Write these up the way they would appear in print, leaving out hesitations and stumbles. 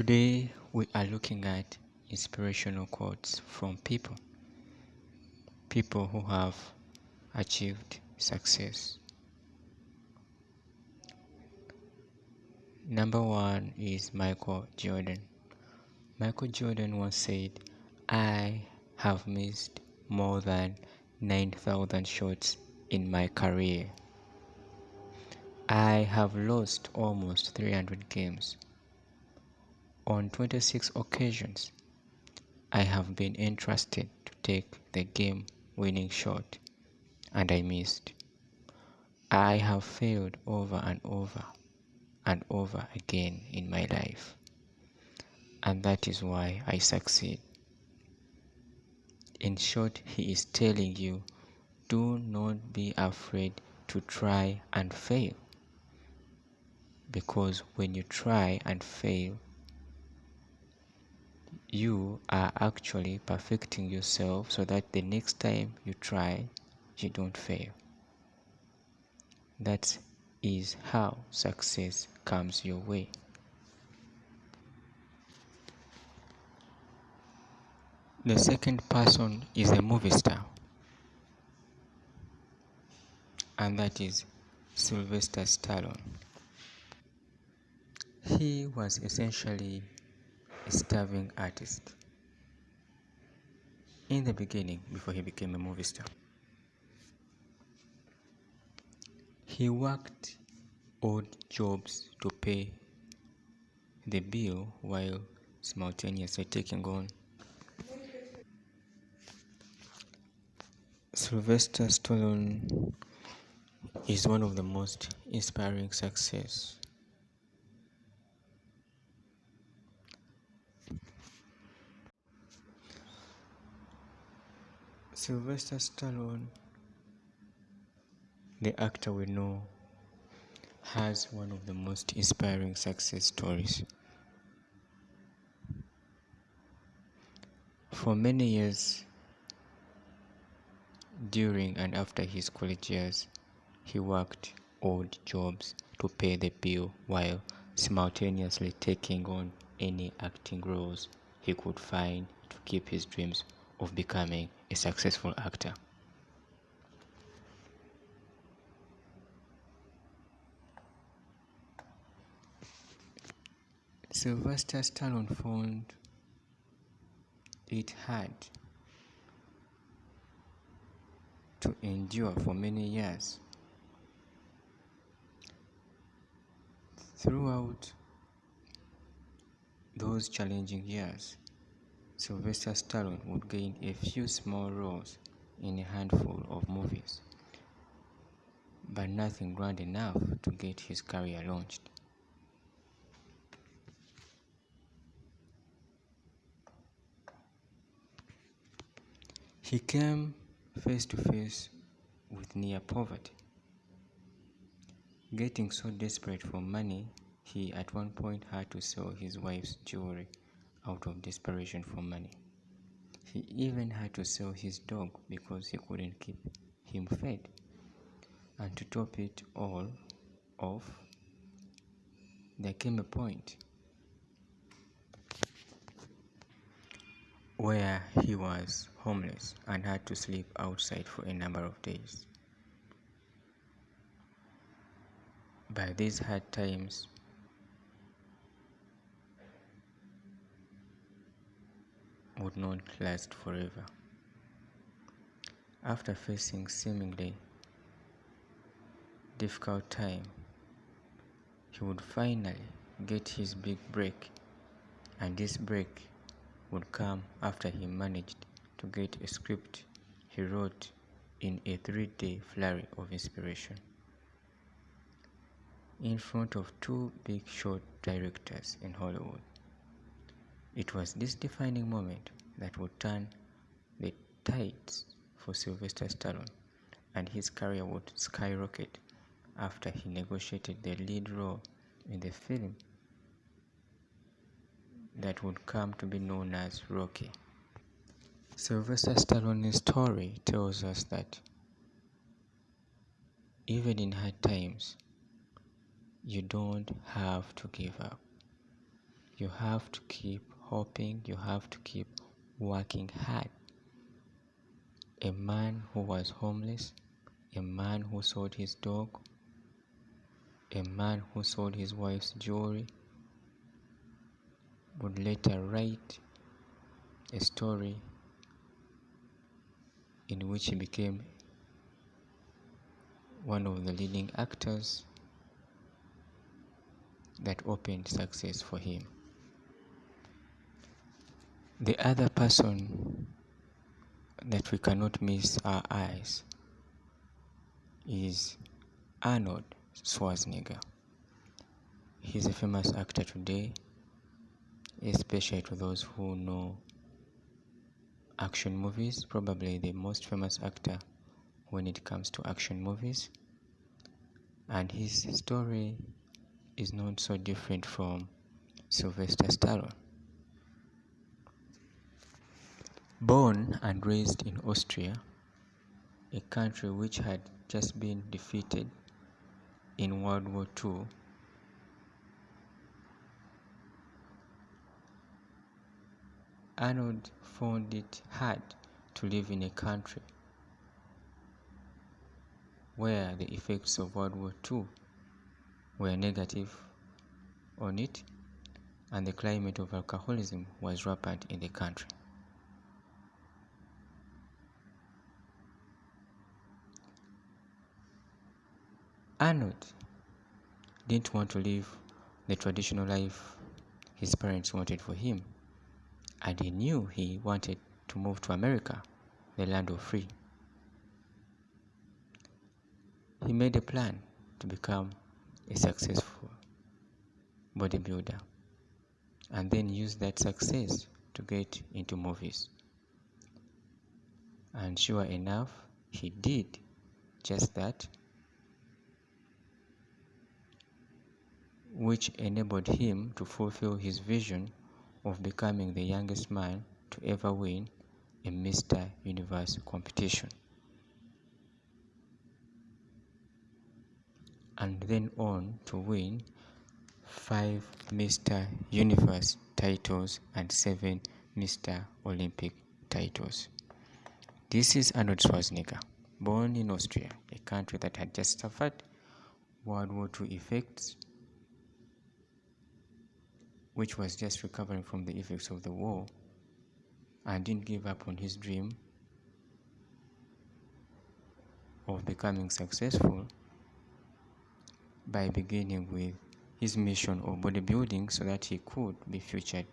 Today we are looking at inspirational quotes from people who have achieved success. Number one is Michael Jordan. Michael Jordan once said, "I have missed more than 9,000 shots in my career. I have lost almost 300 games. On 26 occasions, I have been entrusted to take the game-winning shot, and I missed. I have failed over and over again in my life, and that is why I succeed." In short, he is telling you, do not be afraid to try and fail, because when you try and fail, you are actually perfecting yourself so that the next time you try, you don't fail. That is how success comes your way. The second person is a movie star, and that is Sylvester Stallone. He was essentially a starving artist in the beginning before he became a movie star. He worked odd jobs to pay the bill while simultaneously taking on. Sylvester Stallone is one of the most inspiring success. Sylvester Stallone, the actor we know, has one of the most inspiring success stories. For many years, during and after his college years, he worked odd jobs to pay the bill while simultaneously taking on any acting roles he could find to keep his dreams of becoming a successful actor. Sylvester Stallone found it hard to endure for many years. Throughout those challenging years, Sylvester Stallone would gain a few small roles in a handful of movies, but nothing grand enough to get his career launched. He came face to face with near poverty. Getting so desperate for money, he at one point had to sell his wife's jewelry out of desperation for money. He even had to sell his dog because he couldn't keep him fed. And to top it all off, there came a point where he was homeless and had to sleep outside for a number of days. By these hard times, would not last forever. After facing seemingly difficult time, he would finally get his big break, and this break would come after he managed to get a script he wrote in a 3-day flurry of inspiration in front of 2 big shot directors in Hollywood. It was this defining moment that would turn the tides for Sylvester Stallone, and his career would skyrocket after he negotiated the lead role in the film that would come to be known as Rocky. Sylvester Stallone's story tells us that even in hard times, you don't have to give up. You have to keep hoping, you have to keep working hard. A man who was homeless, a man who sold his dog, a man who sold his wife's jewelry, would later write a story in which he became one of the leading actors that opened success for him. The other person that we cannot miss our eyes is Arnold Schwarzenegger. He's a famous actor today, especially to those who know action movies, probably the most famous actor when it comes to action movies. And his story is not so different from Sylvester Stallone. Born and raised in Austria, a country which had just been defeated in World War II, Arnold found it hard to live in a country where the effects of World War II were negative on it, and the climate of alcoholism was rampant in the country. Arnold didn't want to live the traditional life his parents wanted for him, and he knew he wanted to move to America, the land of free. He made a plan to become a successful bodybuilder and then use that success to get into movies. And sure enough, he did just that, which enabled him to fulfill his vision of becoming the youngest man to ever win a Mr. Universe competition, and then on to win 5 Mr. Universe titles and 7 Mr. Olympic titles. This is Arnold Schwarzenegger, born in Austria, a country that had just suffered World War II effects, which was just recovering from the effects of the war, and didn't give up on his dream of becoming successful by beginning with his mission of bodybuilding so that he could be featured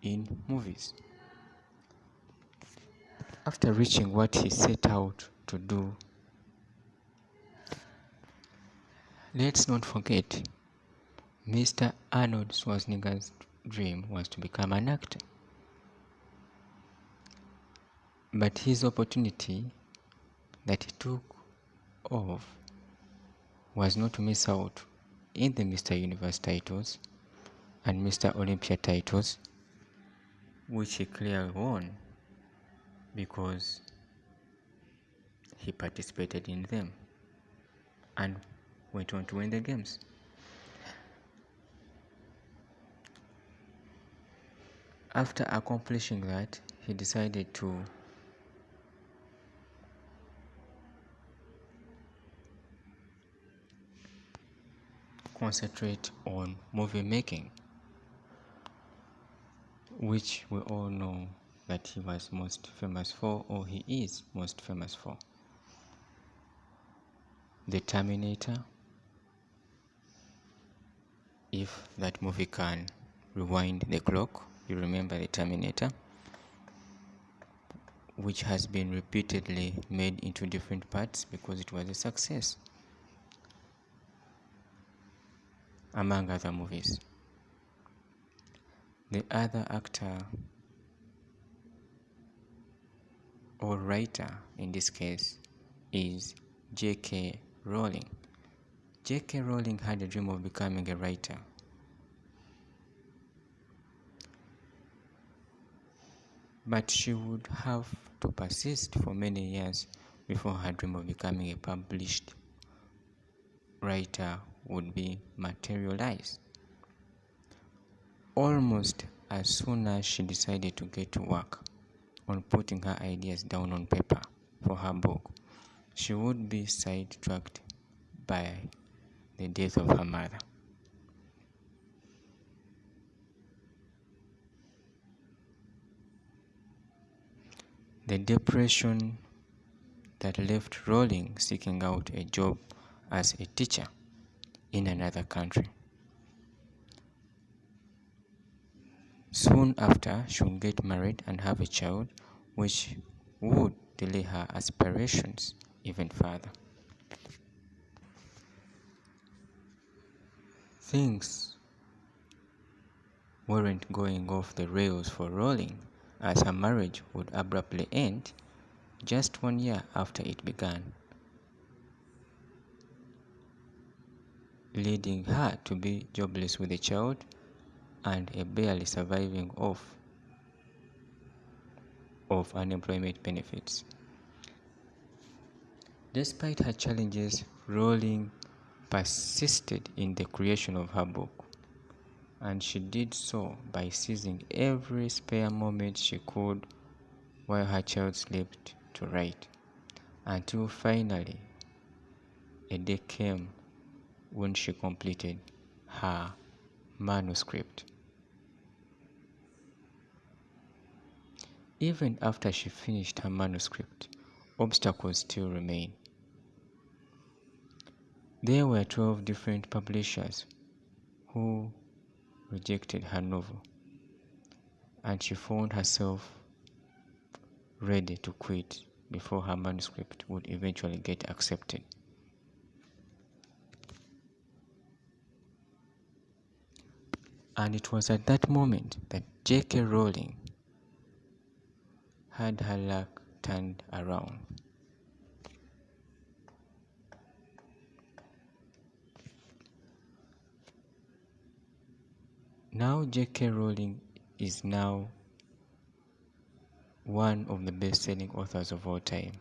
in movies. After reaching what he set out to do, let's not forget, Mr. Arnold Schwarzenegger's dream was to become an actor. But his opportunity that he took of was not to miss out in the Mr. Universe titles and Mr. Olympia titles, which he clearly won because he participated in them and went on to win the games. After accomplishing that, he decided to concentrate on movie making, which we all know that he was most famous for, or he is most famous for. The Terminator, if that movie can rewind the clock, you remember The Terminator, which has been repeatedly made into different parts because it was a success, among other movies. The other actor or writer in this case is J.K. Rowling. J.K. Rowling had a dream of becoming a writer. But she would have to persist for many years before her dream of becoming a published writer would be materialized. Almost as soon as she decided to get to work on putting her ideas down on paper for her book, she would be sidetracked by the death of her mother. The depression that left Rowling seeking out a job as a teacher in another country. Soon after, she would get married and have a child, which would delay her aspirations even further. Things weren't going off the rails for Rowling, as her marriage would abruptly end just 1 year after it began, leading her to be jobless with a child and a barely surviving of unemployment benefits. Despite her challenges, Rowling persisted in the creation of her book, and she did so by seizing every spare moment she could while her child slept to write, until finally a day came when she completed her manuscript. Even after she finished her manuscript, obstacles still remained. There were 12 different publishers who rejected her novel, and she found herself ready to quit before her manuscript would eventually get accepted. And it was at that moment that J.K. Rowling had her luck turned around. Now J.K. Rowling is now one of the best-selling authors of all time.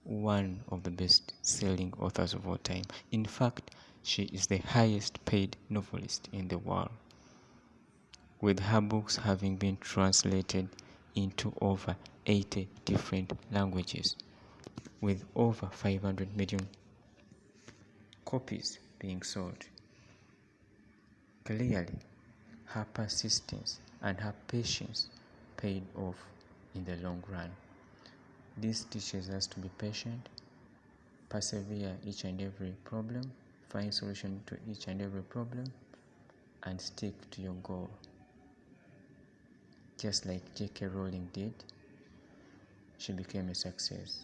One of the best-selling authors of all time. In fact, she is the highest paid novelist in the world, with her books having been translated into over 80 different languages, with over 500 million copies being sold. Clearly, her persistence and her patience paid off in the long run. This teaches us to be patient, persevere each and every problem, find solution to each and every problem, and stick to your goal. Just like J.K. Rowling did, she became a success.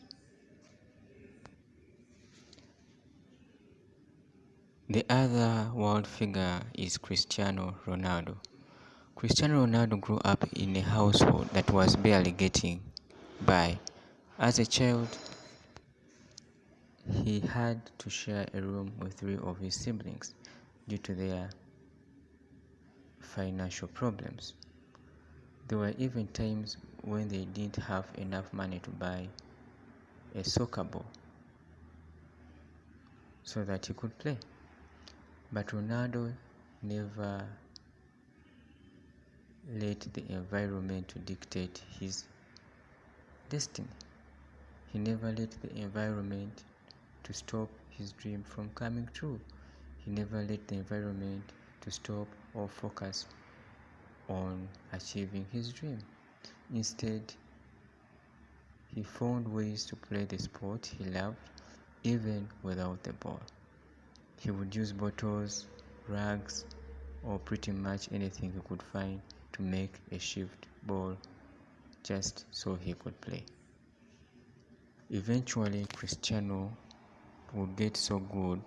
The other world figure is Cristiano Ronaldo. Cristiano Ronaldo grew up in a household that was barely getting by. As a child, he had to share a room with 3 of his siblings due to their financial problems. There were even times when they didn't have enough money to buy a soccer ball so that he could play. But Ronaldo never let the environment to dictate his destiny. He never let the environment to stop his dream from coming true. He never let the environment to stop or focus on achieving his dream. Instead, he found ways to play the sport he loved even without the ball. He would use bottles, rags, or pretty much anything he could find to make a shift ball just so he could play. Eventually, Cristiano would get so good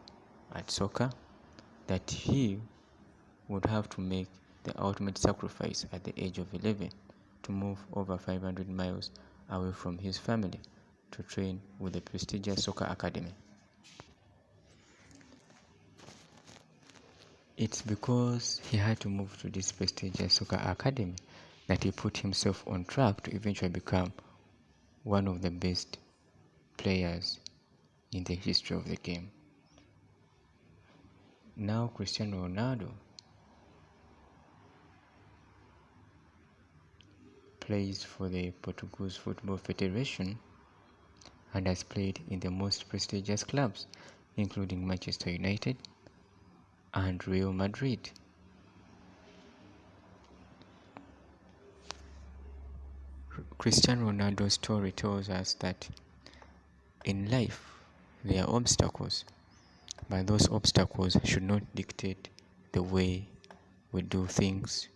at soccer that he would have to make the ultimate sacrifice at the age of 11 to move over 500 miles away from his family to train with the prestigious soccer academy. It's because he had to move to this prestigious soccer academy that he put himself on track to eventually become one of the best players in the history of the game. Now Cristiano Ronaldo plays for the Portuguese Football Federation and has played in the most prestigious clubs, including Manchester United and Real Madrid. Cristiano Ronaldo's story tells us that in life there are obstacles, but those obstacles should not dictate the way we do things,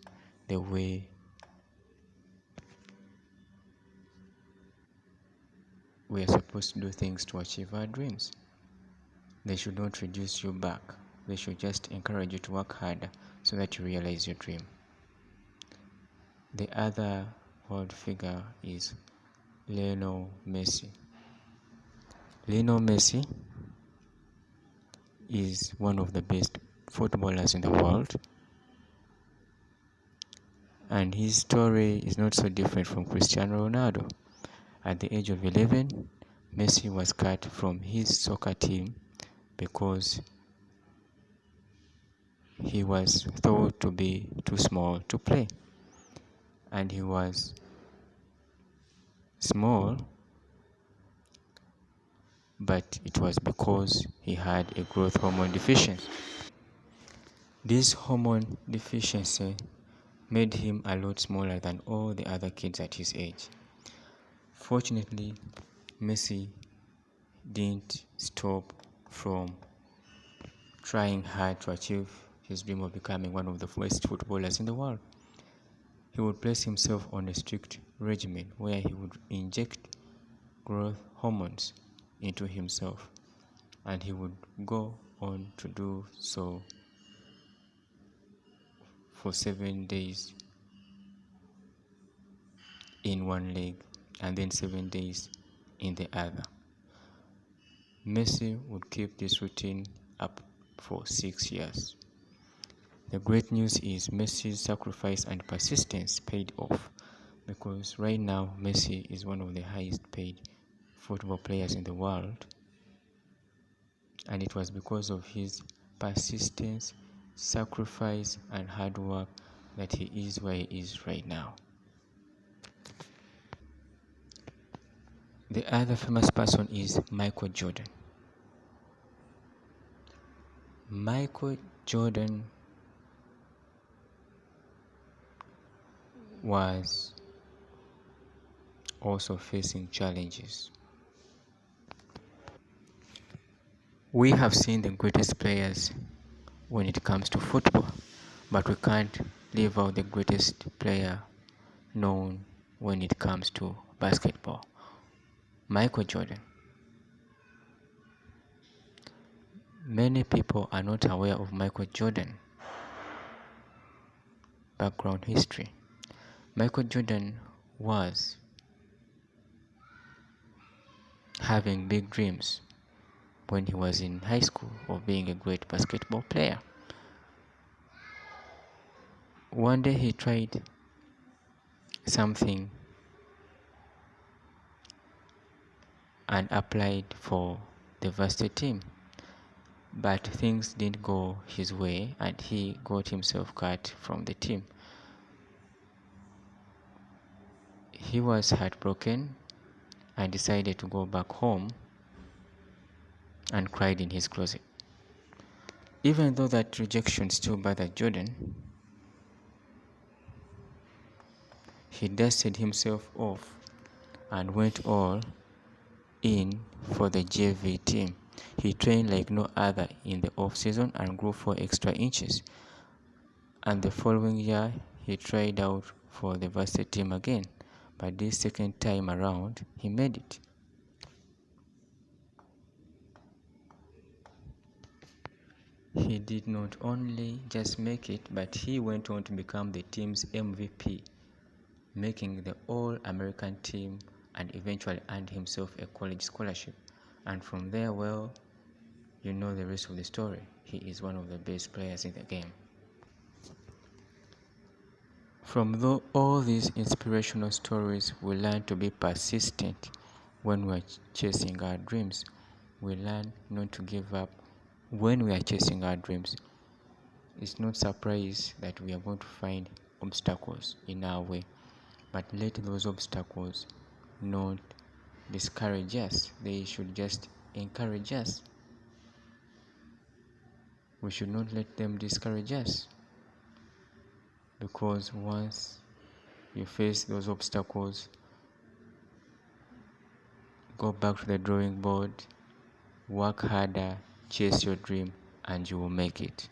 the way we are supposed to do things to achieve our dreams. They should not reduce you back. They should just encourage you to work harder so that you realize your dream. The other world figure is Lionel Messi. Lionel Messi is one of the best footballers in the world, and his story is not so different from Cristiano Ronaldo. At the age of 11, Messi was cut from his soccer team because he was thought to be too small to play, and he was small, but it was because he had a growth hormone deficiency. This hormone deficiency made him a lot smaller than all the other kids at his age. Fortunately, Messi didn't stop from trying hard to achieve his dream of becoming one of the best footballers in the world. He would place himself on a strict regimen where he would inject growth hormones into himself, and he would go on to do so for 7 days in one leg and then 7 days in the other. Messi would keep this routine up for 6 years. The great news is Messi's sacrifice and persistence paid off, because right now Messi is one of the highest paid football players in the world, and it was because of his persistence, sacrifice, and hard work that he is where he is right now. The other famous person is Michael Jordan. Michael Jordan was also facing challenges. We have seen the greatest players when it comes to football, but we can't leave out the greatest player known when it comes to basketball, Michael Jordan. Many people are not aware of Michael Jordan background history. Michael Jordan was having big dreams when he was in high school of being a great basketball player. One day he tried something and applied for the varsity team, but things didn't go his way and he got himself cut from the team. He was heartbroken and decided to go back home and cried in his closet. Even though that rejection still bothered Jordan, he dusted himself off and went all in for the JV team. He trained like no other in the off-season and grew 4 extra inches. And the following year, he tried out for the varsity team again, but this second time around, he made it. He did not only just make it, but he went on to become the team's MVP, making the All-American team, and eventually earned himself a college scholarship. And from there, well, you know the rest of the story. He is one of the best players in the game. From all these inspirational stories, we learn to be persistent when we are chasing our dreams. We learn not to give up when we are chasing our dreams. It's not surprise that we are going to find obstacles in our way, But let those obstacles not discourage us. They should just encourage us. We should not let them discourage us, because once you face those obstacles, go back to the drawing board, work harder, chase your dream, and you will make it.